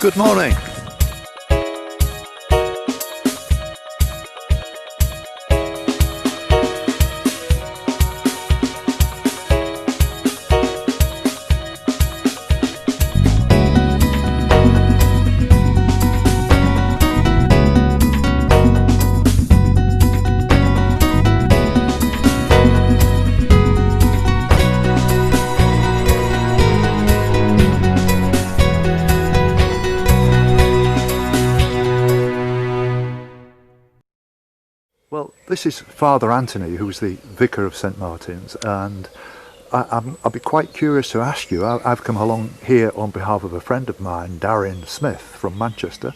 Good morning. Well, this is Father Anthony, who's the Vicar of St Martin's, and I'll be quite curious to ask you. I've come along here on behalf of a friend of mine, Darren Smith from Manchester,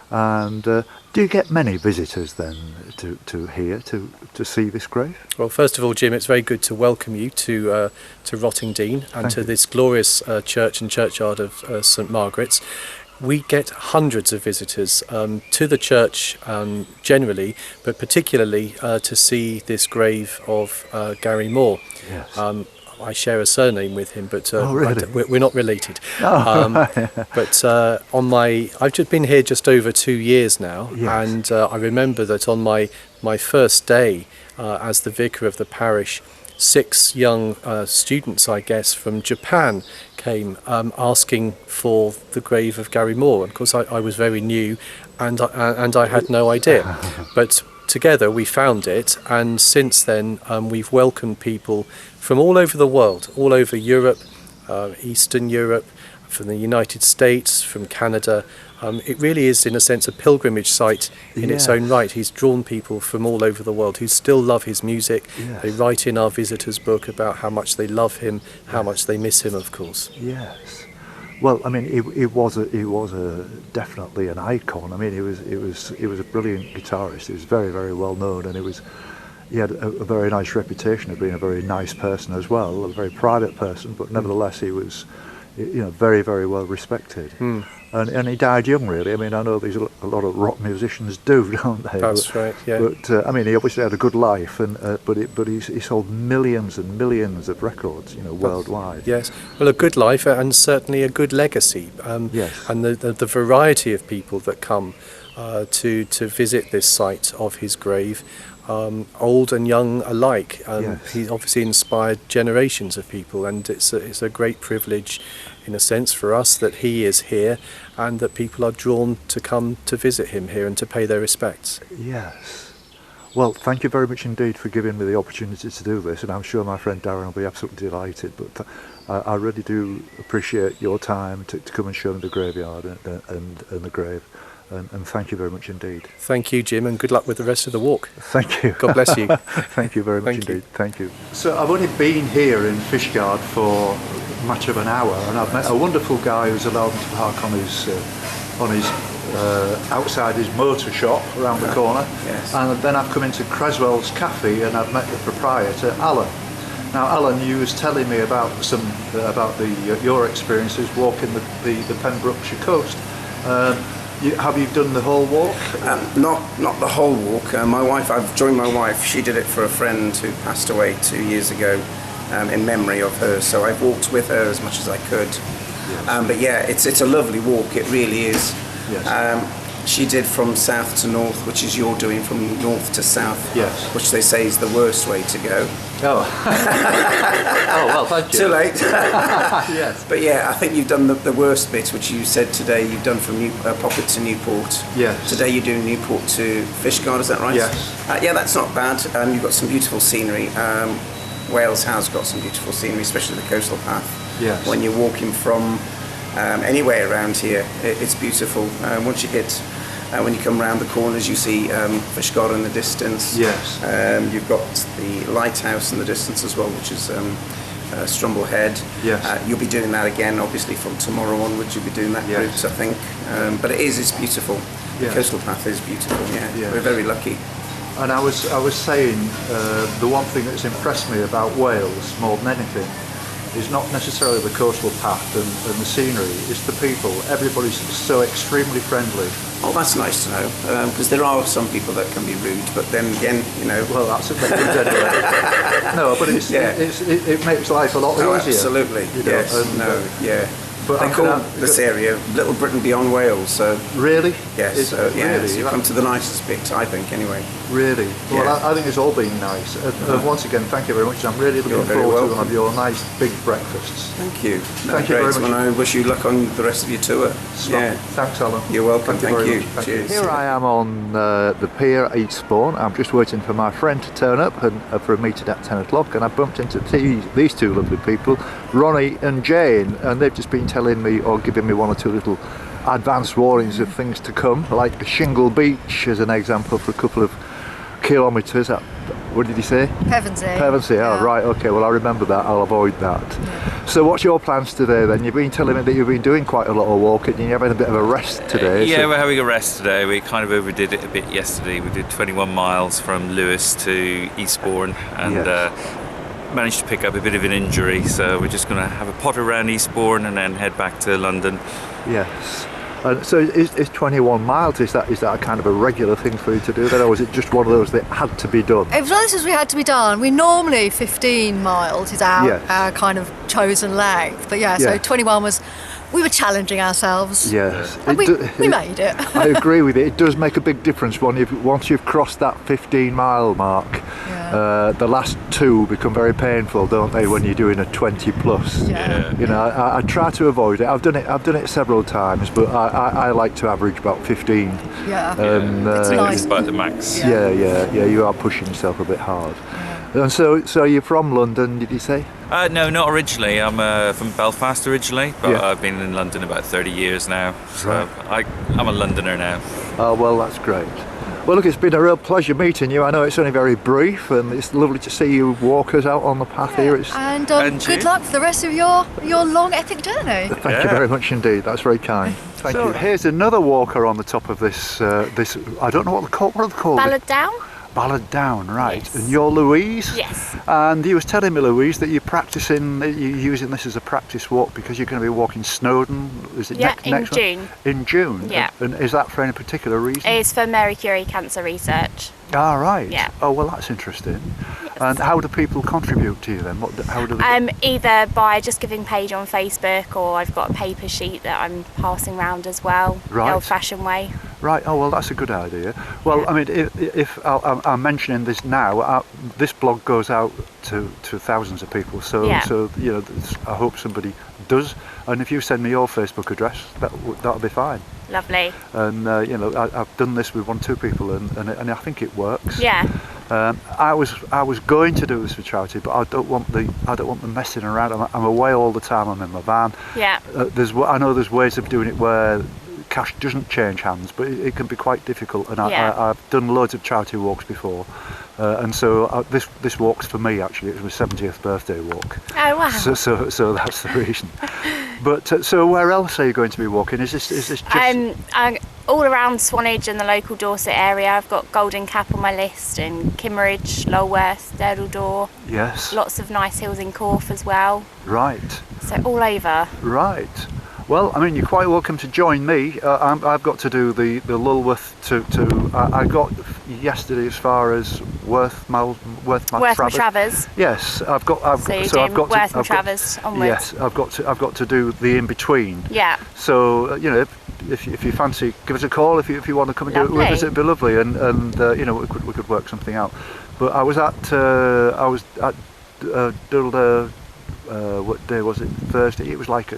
and do you get many visitors then to here to see this grave? Well, first of all, Jim, it's very good to welcome you to Rottingdean and to this glorious church and churchyard of St Margaret's. We get hundreds of visitors to the church generally, but particularly to see this grave of Gary Moore. Yes. I share a surname with him, but really? we're not related. Oh, But I've just been here just over 2 years now, yes. and I remember that on my first day as the vicar of the parish, 6 young students, I guess, from Japan came asking for the grave of Gary Moore. Of course, I was very new, and I had no idea. But together we found it, and since then we've welcomed people from all over the world, all over Europe, Eastern Europe, from the United States, from Canada. It really is, in a sense, a pilgrimage site in its own right. He's drawn people from all over the world who still love his music. Yes. They write in our visitors book about how much they love him, how much they miss him, of course. Yes. Well, I mean, he was definitely an icon. I mean, he was a brilliant guitarist. He was very, very well known, and he had a very nice reputation of being a very nice person as well, a very private person. But nevertheless, he was, very, very well respected. And he died young, really. I mean, I know there's a lot of rock musicians do, don't they? That's right, yeah. But I mean, he obviously had a good life, and but he sold millions and millions of records, worldwide. Yes, well, a good life and certainly a good legacy. Yes. And the variety of people that come to visit this site of his grave, old and young alike. Yes. He obviously inspired generations of people, and it's a great privilege, in a sense, for us that he is here and that people are drawn to come to visit him here and to pay their respects. Yes. Well, thank you very much indeed for giving me the opportunity to do this, and I'm sure my friend Darren will be absolutely delighted. But I really do appreciate your time to come and show me the graveyard and the grave. And thank you very much indeed. Thank you, Jim, and good luck with the rest of the walk. Thank you. God bless you. Thank you very much Thank you. indeed. Thank you. So I've only been here in Fishguard for much of an hour, and I've met a wonderful guy who's allowed me to park on his outside his motor shop around the corner. Yes. And then I've come into Creswell's Cafe, and I've met the proprietor, Alan. Now, Alan, you was telling me about your experiences walking the Pembrokeshire coast. Have you done the whole walk? Not the whole walk. I've joined my wife. She did it for a friend who passed away 2 years ago, in memory of her. So I walked with her as much as I could. Yes. But yeah, it's a lovely walk. It really is. Yes. She did from south to north, which is you're doing from north to south. Yes. Which they say is the worst way to go. Oh. Oh, well, thank you. Too late. Yes. But yeah, I think you've done the worst bit, which you said today. You've done from Poppet to Newport. Yes. Today you're doing Newport to Fishguard. Is that right? Yes. Yeah, that's not bad. You've got some beautiful scenery. Wales has got some beautiful scenery, especially the coastal path. Yes. When you're walking from anywhere around here, it's beautiful. Once you hit, when you come round the corners, you see Fishguard in the distance. Yes. You've got the lighthouse in the distance as well, which is Strumble Head. Yes. You'll be doing that again, obviously, from tomorrow onwards. You'll be doing that route, I think. But it's beautiful. Yes. The coastal path is beautiful. Yeah. Yes. We're very lucky. And I was saying the one thing that's impressed me about Wales more than anything is not necessarily the coastal path and the scenery, it's the people. Everybody's so extremely friendly. Oh, that's nice to know, because there are some people that can be rude, but then again, Well, that's a bit anyway. No, but it makes life a lot easier. Absolutely, yes, But They call this area Little Britain beyond Wales, so... Really? Yes, so, yeah, really? so you come to the nicest bit, I think, anyway. Really? Well, Yeah. I think it's all been nice. Once again, thank you very much. I'm really looking You're very forward to welcome. one of your nice big breakfasts. Thank you. Thank you very much. And I wish you luck on the rest of your tour. Yeah. Thanks, Alan. You're welcome. Thank very you. much. Thank Cheers. Here I am on the pier at Eastbourne. I'm just waiting for my friend to turn up and for a meeting at 10 o'clock, and I bumped into these two lovely people, Ronnie and Jane, and they've just been telling me or giving me one or two little advanced warnings of things to come, like Shingle Beach as an example for a couple of kilometres. What did he say? Pevensey. Pevensey, Yeah. oh right, okay, well I remember that, I'll avoid that. Yeah. So what's your plans today then? You've been telling me that you've been doing quite a lot of walking and you're having a bit of a rest today. Yeah, so we're having a rest today. We kind of overdid it a bit yesterday. We did 21 miles from Lewis to Eastbourne and Yes. managed to pick up a bit of an injury, so we're just going to have a potter around Eastbourne and then head back to London. Yes. So is 21 miles, is that a kind of a regular thing for you to do then, or was it just one of those that had to be done? It was one of those we had to be done. We normally 15 miles is Yes. our kind of chosen length, but yeah, so Yes. 21 was, we were challenging ourselves. Yes. And we made it. I agree with it. It does make a big difference once you've crossed that 15-mile mark. Yeah. The last two become very painful, don't they, when you're doing a 20 plus? Yeah. You know, I try to avoid it. I've done it several times, but I like to average about 15. Yeah. It's nice. about the max. Yeah. You are pushing yourself a bit hard. And so you're from London, did you say? No, not originally. I'm from Belfast originally, but Yeah. I've been in London about 30 years now, so Right. I'm a Londoner now. Oh, well, that's great. Well, look, it's been a real pleasure meeting you. I know it's only very brief, and it's lovely to see you walkers out on the path here. It's, And And good you. luck for the rest of your long epic journey. Thank you Yeah. very much indeed. That's very kind. Thank so you. here's another walker on the top of this. I don't know what are they called? Ballad down? Ballad Down, right? Yes. And you're Louise. Yes. And you was telling me, Louise, that you're using this as a practice walk because you're going to be walking Snowdon. Is it Yeah, next in month? June. In June. Yeah. And is that for any particular reason? It's for Mary Curie cancer research. Ah, right. Yeah. Oh, well, that's interesting. And how do people contribute to you then? How do they? Either by just giving page on Facebook, or I've got a paper sheet that I'm passing round as well, Right. the old-fashioned way. Right. Oh, well, that's a good idea. Well, I mean, if I'm mentioning this now, this blog goes out to thousands of people. So, Yeah. you know, I hope somebody does. And if you send me your Facebook address, that'll be fine. Lovely. And you know, I've done this with 1-2 people, and I think it works. Yeah. I was going to do this for charity, but I don't want the messing around. I'm away all the time. I'm in my van. Yeah. I know there's ways of doing it where cash doesn't change hands, but it can be quite difficult. And Yeah. I've done loads of charity walks before, and so this walk's for me actually. It was my 70th birthday walk. Oh wow. So that's the reason. But so where else are you going to be walking? Is this just? I'm all around Swanage and the local Dorset area. I've got Golden Cap on my list, and Kimmeridge, Lulworth, Durdledore. Yes. Lots of nice hills in Corfe as well. Right. So all over. Right. Well, I mean, you're quite welcome to join me. I've got to do the Lulworth I got yesterday as far as Worth Travers. Yes, I've got. So you're so doing I've got Worth to, and Travers onwards. Yes, I've got to do the in between. Yeah. So you know, if you fancy, give us a call if you want to come and do it with Lovely. us. It'd be lovely, and you know, we could work something out. But I was at what day was it? Thursday. It was like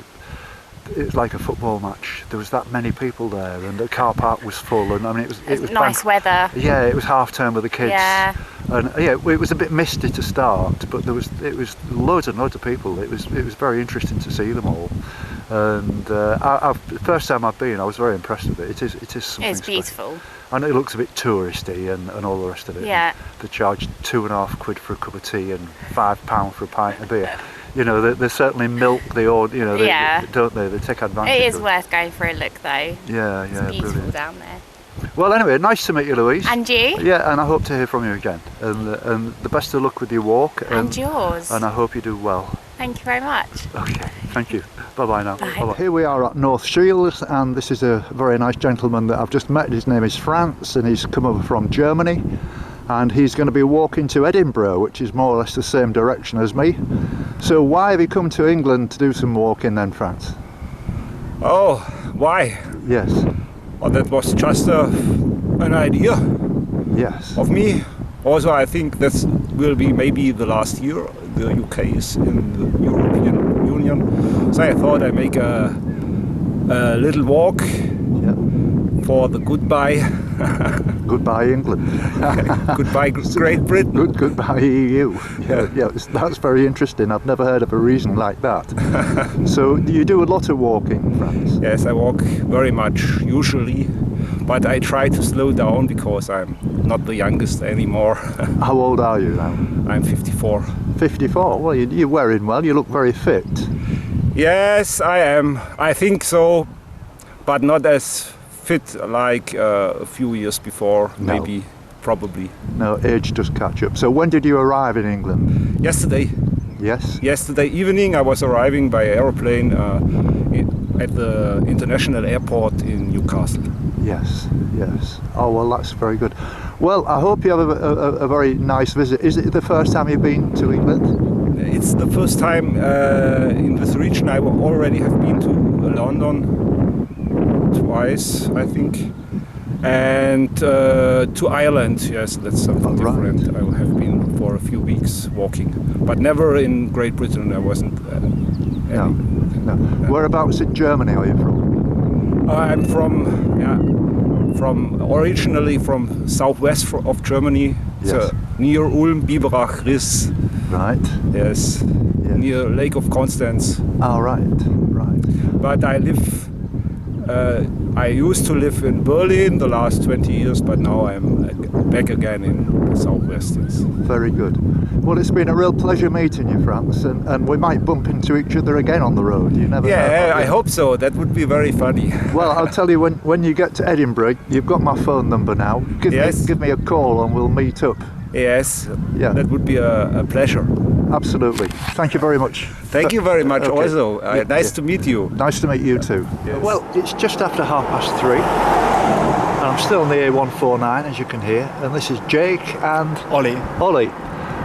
a football match. There was that many people there, and the car park was full. And I mean, it was nice weather. Yeah, it was half term with the kids. Yeah. And yeah, it was a bit misty to start, but it was loads and loads of people. It was very interesting to see them all. And the first time I've been, I was very impressed with it. It is something It's special. beautiful. I know it looks a bit touristy and all the rest of it. Yeah. They charge £2.50 for a cup of tea and £5 for a pint of beer. You know, they certainly milk the Yeah. don't they? They take advantage. It is of worth going for a look though. Yeah, It's yeah, beautiful brilliant. down there. Well, anyway, nice to meet you, Louise. And you? Yeah, and I hope to hear from you again. And the best of luck with your walk. And yours. And I hope you do well. Thank you very much. Okay, thank you. Bye-bye now. Bye. Bye-bye. Here we are at North Shields, and this is a very nice gentleman that I've just met. His name is Franz, and he's come over from Germany. And he's going to be walking to Edinburgh, which is more or less the same direction as me. So why have you come to England to do some walking then, Franz? Oh, why? Yes. Well, that was just an idea Yes. of me. Also, I think this will be maybe the last year the UK is in the European Union. So I thought I'd make a little walk Yeah. for the goodbye. Goodbye, England. Goodbye, Great Britain. Goodbye, EU. Yeah, that's very interesting. I've never heard of a reason like that. So, do you do a lot of walking, Franz? Yes, I walk very much usually, but I try to slow down because I'm not the youngest anymore. How old are you now? I'm 54. 54. Well, you're wearing well. You look very fit. Yes, I am. I think so, but not as fit like a few years before, No. maybe, probably. No, age does catch up. So, when did you arrive in England? Yesterday evening I was arriving by aeroplane at the international airport in Newcastle. Yes. Oh, well, that's very good. Well, I hope you have a very nice visit. Is it the first time you've been to England? It's the first time in this region. I already have been to London twice, I think, and to Ireland. Yes, that's something Right. different. I have been for a few weeks walking, but never in Great Britain. I wasn't. No. Whereabouts in Germany are you from? I'm from originally from southwest of Germany, Yes. so near Ulm, Biberach, Riss. Right. Yes, near Lake of Constance. Oh, right. But I used to live in Berlin the last 20 years, but now I'm back again in southwest. Yes. Very good. Well, it's been a real pleasure meeting you, Franz, and we might bump into each other again on the road. You never know. Yeah, I hope so. That would be very funny. Well, I'll tell you, when you get to Edinburgh, you've got my phone number now. Give me a call and we'll meet up. Yes, Yeah. that would be a pleasure. Absolutely. Thank you very much. Thank you very much Okay. also. Nice to meet you. Nice to meet you too. Yes. Well, it's just after 3:30 and I'm still on the A149, as you can hear, and this is Jake and Ollie.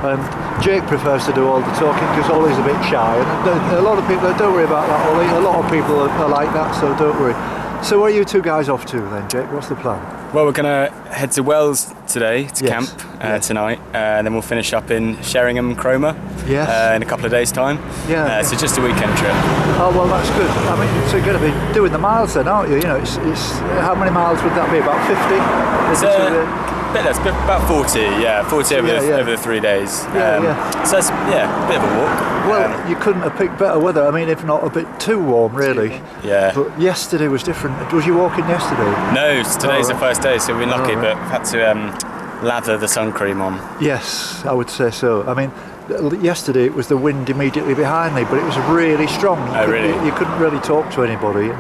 And Jake prefers to do all the talking because Ollie's a bit shy, and a lot of people, don't worry about that, Ollie, a lot of people are like that, so don't worry. So where are you two guys off to then, Jake? What's the plan? Well, we're going to head to Wells today to Yes. camp Yes. tonight, and then we'll finish up in Sheringham, Cromer Yes. in a couple of days' time. Yeah. So just a weekend trip. Oh, well, that's good. I mean, so you're going to be doing the miles then, aren't you? You know, it's how many miles would that be? About 50? It's bit less, about 40, 40 over the 3 days. So it's, a bit of a walk. Well, you couldn't have picked better weather. I mean, if not a bit too warm, really. Yeah. But yesterday was different. Was you walking yesterday? No, today's Oh, the first day, so we've been lucky, right. but had to lather the sun cream on. Yes, I would say so. I mean, yesterday it was the wind immediately behind me, but it was really strong. Really? You couldn't really talk to anybody.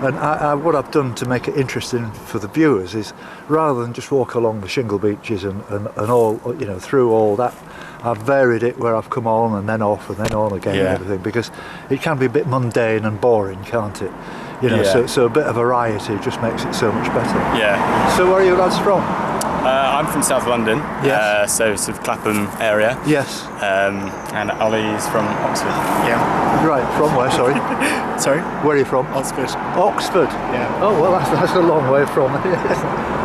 And what I've done to make it interesting for the viewers is, rather than just walk along the shingle beaches and all, you know, through all that, I've varied it where I've come on and then off and then on again and everything, because it can be a bit mundane and boring, can't it? You know, so a bit of variety just makes it so much better. Yeah. So where are you lads from? I'm from South London, Yes. so sort of Clapham area. Yes. And Ollie's from Oxford. Yeah. Right, from where, sorry? Sorry? Where are you from? Oxford. Oxford? Yeah. Oh, well, that's a long way from here.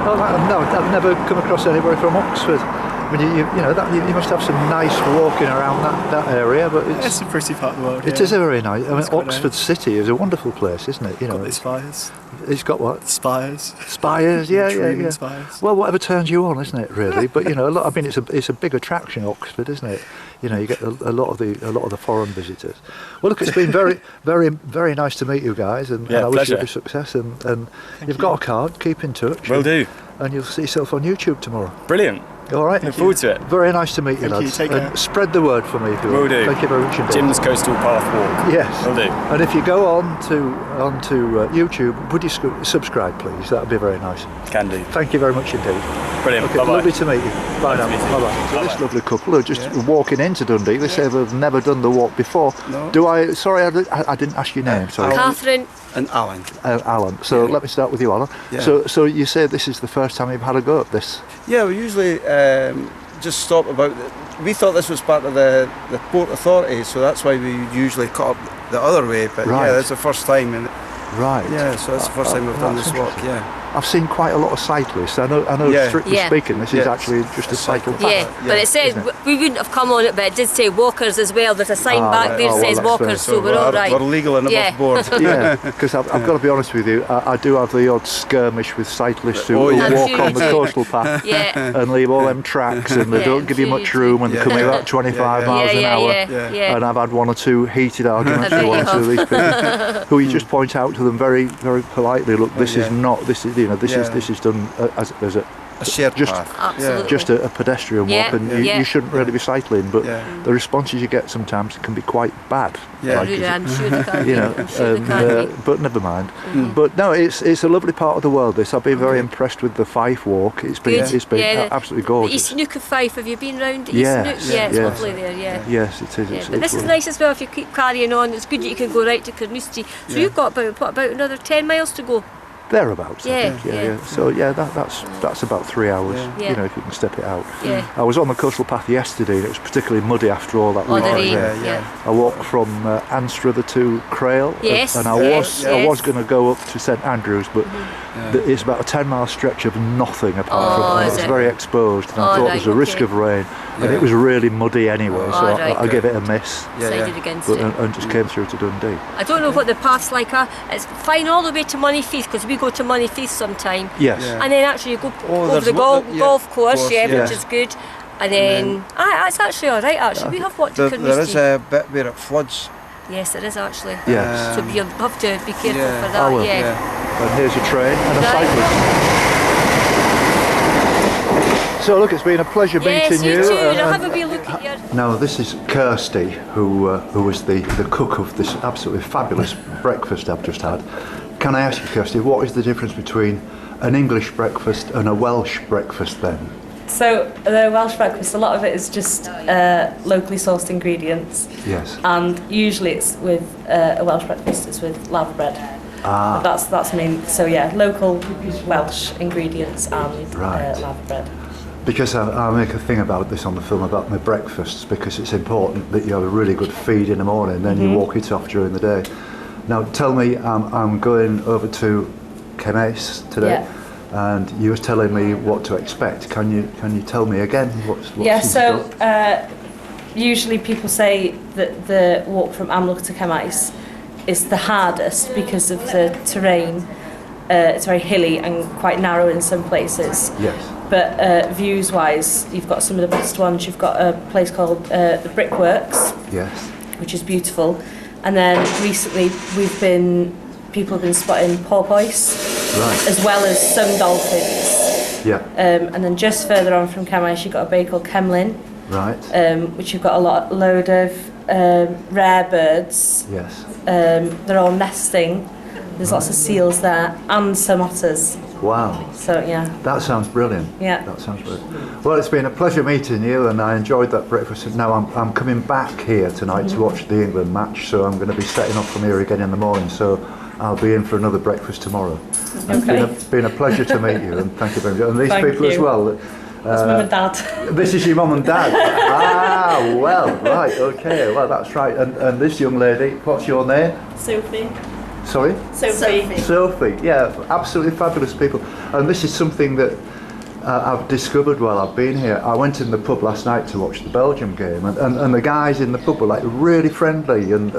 Oh, no, I've never come across anybody from Oxford. I mean, you must have some nice walking around that area, but It's a pretty part of the world. it is a very nice. I mean, It's quite Oxford City is a wonderful place, isn't it? You know, Got the spires. it's got what? Spires. Spires, yeah. Dreaming spires. Well, whatever turns you on, isn't it? Really, but you know, I mean, it's a big attraction, Oxford, isn't it? You know, you get a lot of the foreign visitors. Well, look, it's been very, very, very nice to meet you guys, and I wish you pleasure. every success. And you've got a card. Keep in touch. Will do. And you'll see yourself on YouTube tomorrow. Brilliant. All right. Look forward to it. Very nice to meet you, Thank you, lads. take And care. spread the word for me if you Will will. do. Thank you very much indeed. Jim's Coastal Path Walk. Yes. Will do. And if you go onto YouTube, would you subscribe, please? That would be very nice. Can do. Thank you very much indeed. Brilliant. Okay, Bye-bye. lovely to meet you. Bye now. to meet you. Bye bye. Bye-bye. This lovely couple are just walking into Dundee. They say they've never done the walk before. No. Do I? Sorry, I didn't ask your name. Sorry, Catherine. And Alan. Alan. So let me start with you, Alan. Yeah. So you say this is the first time you've had a go at this? Yeah, we usually just stop about. We thought this was part of the Port Authority, so that's why we usually cut up the other way. But Right. yeah, that's the first time, and Right. Yeah, so that's the first time we've done this walk. Yeah. I've seen quite a lot of cyclists. I know. Yeah. Strictly Yeah. speaking, this is Yeah. actually just a cycle path. Yeah, but it says we wouldn't have come on it, but it did say walkers as well. There's a sign back right. there that Oh, well, says that's walkers, fair. so we're all right. We're legal and Yeah. above board. Yeah, because I've got to be honest with you, I do have the odd skirmish with cyclists who Oh, yeah. walk on the Huge. coastal path Yeah. and leave all them tracks, and they Yeah, don't give you much huge. room, and they're coming about 25 miles an hour. Yeah. And I've had one or two heated arguments I with bet one or you two of these people, who you just point out to them very, very politely. Look, this is not. This is this is done as A shared just path. Absolutely. just a pedestrian walk, Yeah, and you shouldn't really be cycling. But Yeah. the responses you get sometimes can be quite bad. Yeah. Like, Really, I'm sure they can you be. know, I'm sure they can be. but never mind. But no, it's a lovely part of the world. This I've been very impressed with the Fife walk. It's been absolutely The gorgeous. East Nook of Fife, have you been round the Yes, East Nook? Yeah, it's yes. lovely there, yeah. Yes, it is. Yeah, It's, but this it's is nice as well if you keep carrying on. It's good that you can go right to Kirsty. So you've got about another 10 miles to go. thereabouts. I Yeah, think. yeah. So that's about 3 hours. Yeah. You know, if you can step it out. Yeah. I was on the coastal path yesterday, and it was particularly muddy after all that Oh, the rain. rain, yeah. I walked from Anstruther to Crail, Yes, and I yes. was going to go up to St Andrews, but it's about a 10-mile stretch of nothing apart from it. is It's it? very exposed, and I Oh, thought right, there's a risk okay. of rain, and it was really muddy anyway, so Oh, right. I gave it a miss, Decided against but, it. and just came through to Dundee. I don't know what the path's like are. It's fine all the way to Moneyfeast because we go to Moneyfeast sometime. Yes. Yeah. And then actually you go over there's the golf course, course, yeah, yeah. which is good. And then it's actually all right. Actually, we have walked to There is Kirsty. a bit where it floods. Yes, it is actually. Yes. So you'll have to be careful yeah. for that. I will, yeah. And here's a train and a Right. cyclist. So look, it's been a pleasure Yes, meeting you you. too. and- Now and- have a wee look at your. Now this is Kirsty, who was the cook of this absolutely fabulous breakfast I've just had. Can I ask you, Kirsty, what is the difference between an English breakfast and a Welsh breakfast then? So the Welsh breakfast, a lot of it is just locally sourced ingredients, Yes. and usually it's with a Welsh breakfast. It's with lava bread. Ah. That's main. So yeah, local Welsh ingredients and Right. lava bread. Because I make a thing about this on the film about my breakfasts, because it's important that you have a really good feed in the morning, then you walk it off during the day. Now tell me, I'm going over to Kemys today, and you were telling me what to expect. Can you tell me again what's Yeah. in So store? usually people say that the walk from Amlwch to Kemys is the hardest because of the terrain. It's very hilly and quite narrow in some places. Yes. But views-wise, you've got some of the best ones. You've got a place called the Brickworks, Yes. which is beautiful. And then recently, people have been spotting porpoise, Right. as well as some dolphins. Yeah. And then just further on from Kemys, you've got a bay called Kemlyn, Right. which you've got a load of rare birds. Yes. They're all nesting. There's lots of seals there and some otters. Wow. So yeah. That sounds brilliant. Yeah. That sounds brilliant. Well, it's been a pleasure meeting you, and I enjoyed that breakfast. Now I'm coming back here tonight to watch the England match, so I'm going to be setting off from here again in the morning. So I'll be in for another breakfast tomorrow. Okay. It's been a pleasure to meet you, and thank you very much. And these Thank people as you. well. That's mum and dad. This is your mum and dad. Well, right, okay, well that's right. And this young lady, what's your name? Sophie. Sorry? Sophie. Sophie, yeah, absolutely fabulous people. And this is something that I've discovered while I've been here. I went in the pub last night to watch the Belgium game, and the guys in the pub were like really friendly, and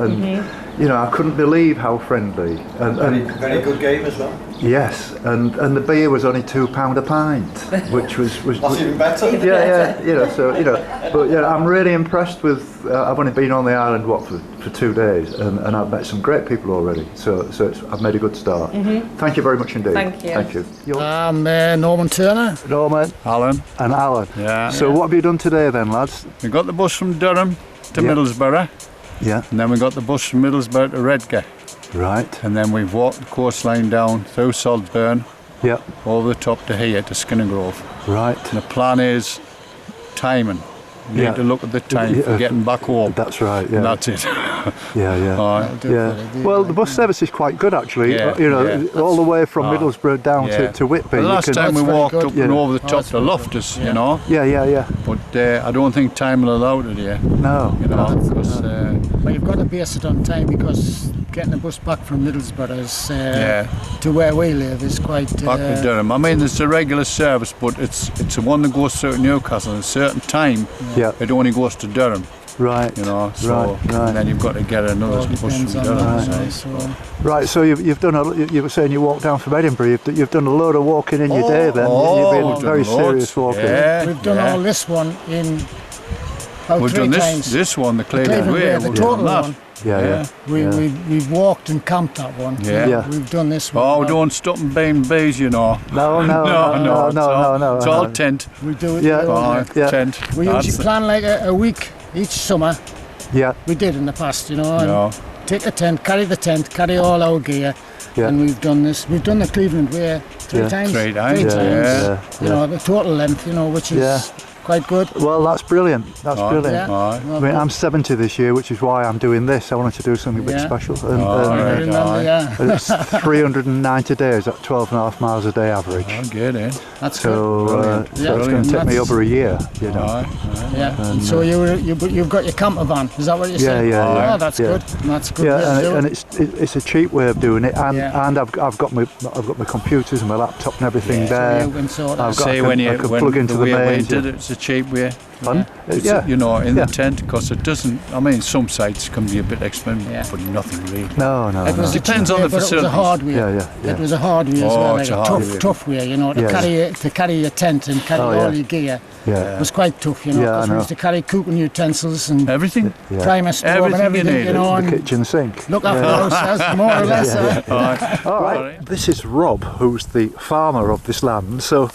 you know, I couldn't believe how friendly. And Very good game as well. yes, and the beer was only £2 a pint, which was That's even better. yeah, you know, so you know, but yeah, I'm really impressed with. I've only been on the island for 2 days, and I've met some great people already. So I've made a good start. Thank you very much indeed. Thank you. Thank you. I'm Norman Turner. Norman. Alan. And Alan. Yeah. So what have you done today then, lads? We got the bus from Durham to Middlesbrough, Yeah. and then we got the bus from Middlesbrough to Redcar, Right. and then we've walked the coastline down through Saltburn, Yeah. over the top to here to Skinnergrove. Right. And the plan is timing. You Yeah. need to look at the time Yeah. for getting back home. That's right. Yeah. And that's it. Yeah. All right. Yeah. Well, the bus service is quite good actually. Yeah, You know, yeah. all the way from Middlesbrough down Yeah. to Whitby. The you last can- time we walked up Yeah. and over the top to Loftus, you know. Yeah. But I don't think time will allow it here. No. You know, because But you've got to base it on time because getting a bus back from Middlesbrough to where we live is quite... Back to Durham. I mean, it's a regular service, but it's the one that goes through Newcastle at a certain time. Yeah. It only goes to Durham. Right. You know, so and then you've got to get another bus from Durham. Right, so you've done you were saying you walked down from Edinburgh. You've done a load of walking in your day then. You've been very serious walking. Yeah, we've done all this one in about we've 3 done times. this one, the Cleveland Way, the total one. We've walked and camped that one. Yeah. We've done this one. Oh, don't stop and B&Bs, you know. No. It's all tent. We do it. Tent. We usually plan like a week each summer. Yeah. We did in the past, you know. And take a tent, carry all our gear. Yeah. And we've done this. We've done the Cleveland Way 3 times. 3 times. You know, the total length, you know, which is quite good. Well, that's brilliant. That's brilliant. Yeah. I mean, I'm 70 this year, which is why I'm doing this. I wanted to do something a bit special. And it's 390 days at 12.5 miles a day average. I get it. That's so, good. So it's going to take me over a year, you know. And so you've got your camper van. Is that what you're saying? Yeah. Oh, that's good. That's good. Yeah, and it's a cheap way of doing it, and I've got my computers and my laptop and everything there. So you can sort I've got, say I when plug into the mains. Did it, it's a cheap way. Fun? You know, in the tent, because it doesn't. I mean, some sites can be a bit expensive, but nothing really. No. It depends on the facilities. It was a hard way. It was a hard way as well, like a tough way. You know, to carry your tent and carry all your gear. It was quite tough, you know, because we used to carry cooking utensils and everything, primer stove and everything, you know, the kitchen sink. Look after ourselves, more or less. All right. This is Rob, who's the farmer of this land. So,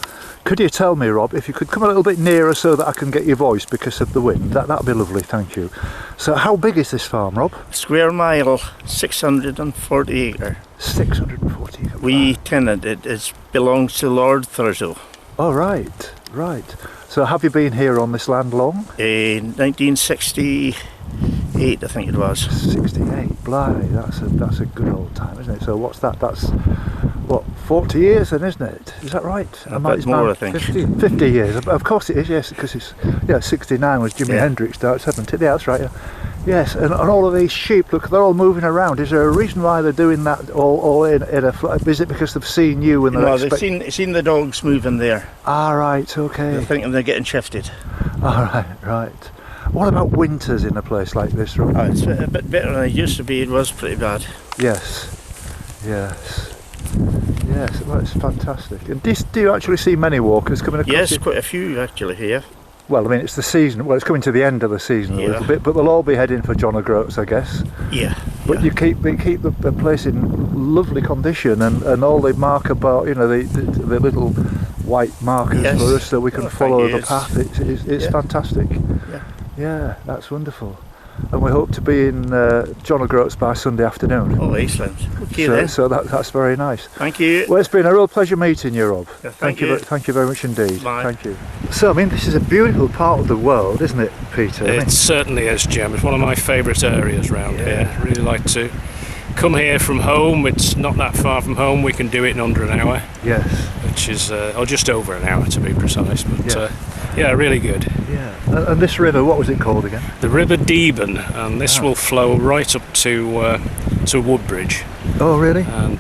could you tell me, Rob, if you could come a little bit nearer so that I can get your voice because of the wind? That'd be lovely, thank you. So, how big is this farm, Rob? Square mile, 640 acre. 640 acre. We tenant it. It belongs to Lord Thurso. Oh, right. So have you been here on this land long? 1968, I think it was. 68, blimey, that's a good old time, isn't it? So what's that? That's, 40 years then, isn't it? Is that right? A bit more, I think. 50 years, of course it is, yes, because it's, 69 was Jimi Hendrix start, 70, yeah, that's right, yeah. Yes, and all of these sheep, look, they're all moving around. Is there a reason why they're doing that all in a flock? Is it because they've seen you and they've seen the dogs moving there? Ah, right, okay. They're thinking they're getting shifted. All right. What about winters in a place like this, Rob? Oh, it's a bit better than it used to be. It was pretty bad. Yes, well, it's fantastic. And do you actually see many walkers coming across? Yes, quite a few actually here. Well, I mean, it's the season. Well, it's coming to the end of the season a little bit, but they'll all be heading for John O'Groats, I guess. Yeah. But you keep the place in lovely condition, and all they mark about, you know, the little white markers for us, so we can follow the path. It's fantastic. Yeah, that's wonderful. And we hope to be in John O'Groats by Sunday afternoon. Oh, excellent. Okay, then. So that's very nice. Thank you. Well, it's been a real pleasure meeting you, Rob. Yeah, thank you. Thank you very much indeed. Bye. Thank you. So, I mean, this is a beautiful part of the world, isn't it, Peter? It certainly is, Jim. It's one of my favourite areas around here. Really like to come here from home. It's not that far from home. We can do it in under an hour. Yes. Which is, or just over an hour to be precise. But really good. Yeah. And this river, what was it called again? The River Deben, and this will flow right up to Woodbridge. Oh, really? And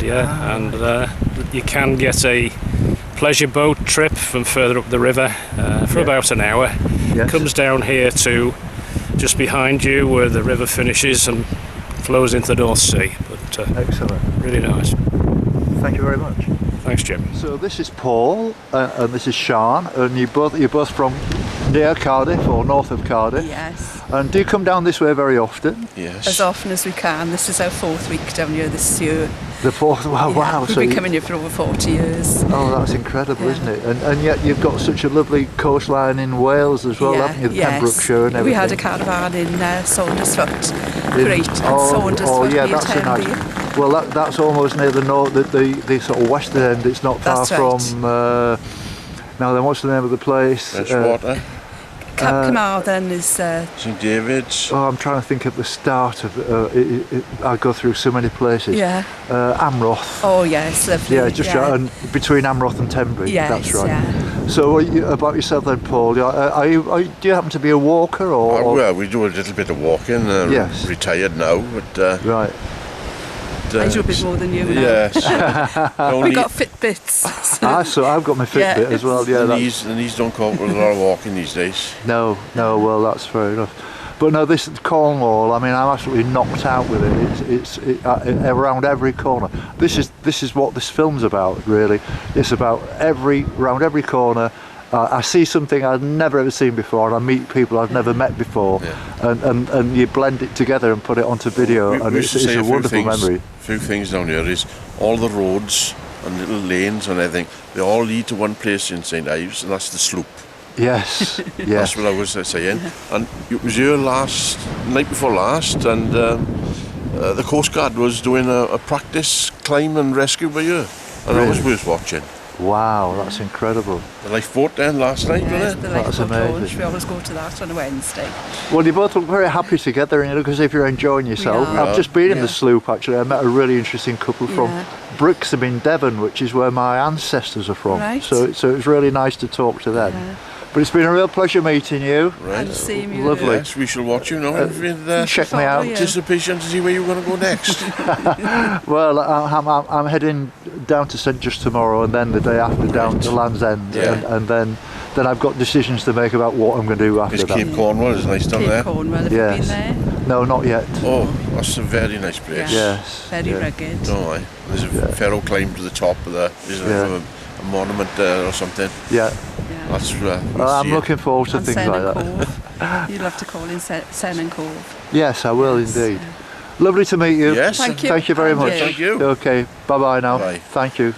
you can get a pleasure boat trip from further up the river for about an hour. Yes. Comes down here to just behind you where the river finishes and flows into the North Sea. But excellent. Really nice. Thank you very much. Thanks, Jim. So this is Paul and this is Sean, and you're both from near Cardiff or north of Cardiff. Yes. And do you come down this way very often? Yes. As often as we can. This is our 4th week down here this year. The 4th? Wow. We've been coming here for over 40 years. Oh, that's incredible, isn't it? And yet you've got such a lovely coastline in Wales as well, haven't you? The Pembrokeshire and everything. We had a caravan in Saundersfoot. Great. Saundersfoot, that's a nice. Well, that's almost near the north, the sort of western end. It's not far from. Now then, what's the name of the place? Freshwater. Carmarthen is. St David's. Oh, I'm trying to think of the start of. I go through so many places. Yeah. Amroth. Oh yes, lovely. Yeah, just and between Amroth and Tenbury. Yes, that's right. Yeah. So, about yourself then, Paul? Do you happen to be a walker or? Well, we do a little bit of walking. Yes. Retired now, but. Right. I do a bit more than you now. Yes. We got Fitbits. So I've got my Fitbit as well. Yeah, the knees don't cope with a lot of walking these days. No, well, that's fair enough. But no, this Cornwall, I mean, I'm absolutely knocked out with it. It's around every corner. This is what this film's about, really. It's about around every corner. I see something I've never ever seen before, and I meet people I've never met before, and you blend it together and put it onto video, and it's a wonderful memory. A few things down here is all the roads and little lanes and everything, they all lead to one place in St Ives, and that's the sloop. Yes, yes. That's what I was saying. And it was here night before last, and the Coast Guard was doing a practice climb and rescue by here, and that was worth watching. Wow, that's incredible. The lifeboat then last night, wasn't it? The lifeboat launch. We always go to that on a Wednesday. Well, you both look very happy together, because if you're enjoying yourself. I've just been in the sloop, actually. I met a really interesting couple from Brixham in Devon, which is where my ancestors are from. Right. So it was really nice to talk to them. But it's been a real pleasure meeting you. Right. Lovely. Yes, we shall watch you now. Check me out. Anticipation to see where you're going to go next. Well, I'm heading down to St Just tomorrow, and then the day after down to Land's End, and then I've got decisions to make about what I'm going to do after that. Cape Cornwall is nice down there. Cape Cornwall, have you been there? No, not yet. Oh, that's a very nice place. Yes. Very rugged. No, there's a Pharaoh climb to the top of there. There's a monument there or something. Yeah. That's I'm looking forward to things like that. You'll have to call in Senan Cove. Yes, I will indeed. Lovely to meet you. Yes. Thank you. Thank you very much. Thank you. Okay, bye-bye now. Bye. Thank you.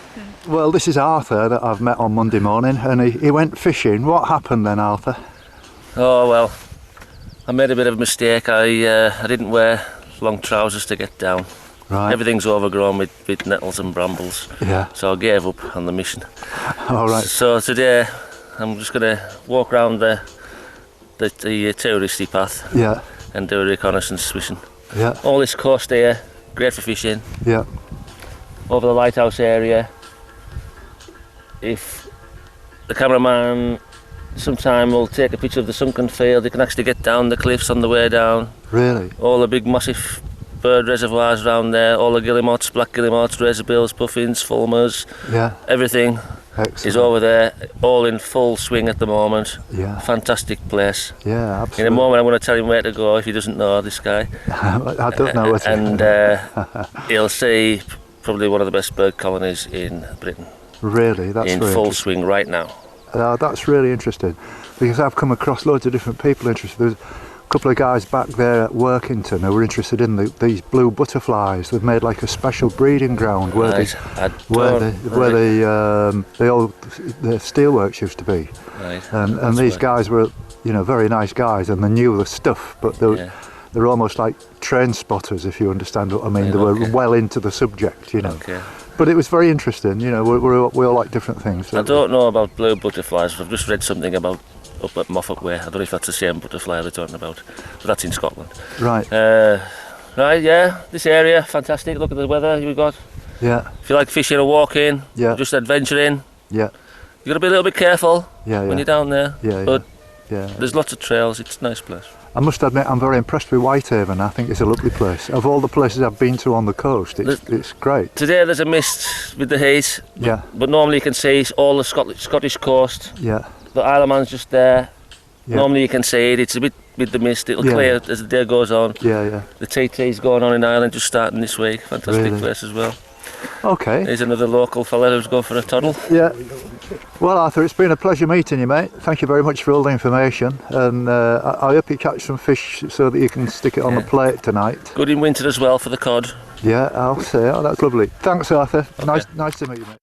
Well, this is Arthur that I've met on Monday morning, and he went fishing. What happened then, Arthur? Oh, well, I made a bit of a mistake. I didn't wear long trousers to get down. Right. Everything's overgrown with nettles and brambles. Yeah. So I gave up on the mission. All right. So today I'm just going to walk around the touristy path. Yeah. And do a reconnaissance fishing. Yeah. All this coast here, great for fishing. Yeah. Over the lighthouse area. If the cameraman sometime will take a picture of the sunken field, you can actually get down the cliffs on the way down. Really? All the big massive bird reservoirs around there, all the guillemots, black guillemots, razorbills, puffins, fulmars, everything. Excellent. Is over there, all in full swing at the moment. Yeah. Fantastic place. Yeah, absolutely. In a moment I'm going to tell him where to go if he doesn't know, this guy. I don't know what And he'll see probably one of the best bird colonies in Britain. Really? That's in very full swing right now. That's really interesting, because I've come across loads of different people interested. There's a couple of guys back there at Workington who were interested in these blue butterflies. They've made like a special breeding ground where the steelworks used to be. Right. And these guys were, very nice guys, and they knew the stuff, but they're almost like train spotters, if you understand what I mean. They were well into the subject, Okay. But it was very interesting, we all like different things. I don't know about blue butterflies, but I've just read something about up at Moffat Way. I don't know if that's the same butterfly they're talking about, but that's in Scotland. Right. Right, yeah, this area, fantastic. Look at the weather we've got. Yeah. If you like fishing or walking, just adventuring. Yeah. You've got to be a little bit careful when you're down there. Yeah, but there's lots of trails, it's a nice place. I must admit, I'm very impressed with Whitehaven. I think it's a lovely place. Of all the places I've been to on the coast, it's great. Today there's a mist with the haze. Yeah. But normally you can see all the Scottish coast. Yeah. The Isle of Man's just there. Yeah. Normally you can see it. It's a bit with the mist. It'll clear as the day goes on. Yeah. The TT's going on in Ireland, just starting this week. Fantastic place as well. Okay. There's another local fella who's going for a toddle. Yeah. Well, Arthur, it's been a pleasure meeting you, mate. Thank you very much for all the information, and I hope you catch some fish so that you can stick it on the plate tonight. Good in winter as well for the cod. Yeah, I'll say. Oh, that's lovely. Thanks, Arthur. Okay. Nice to meet you, mate.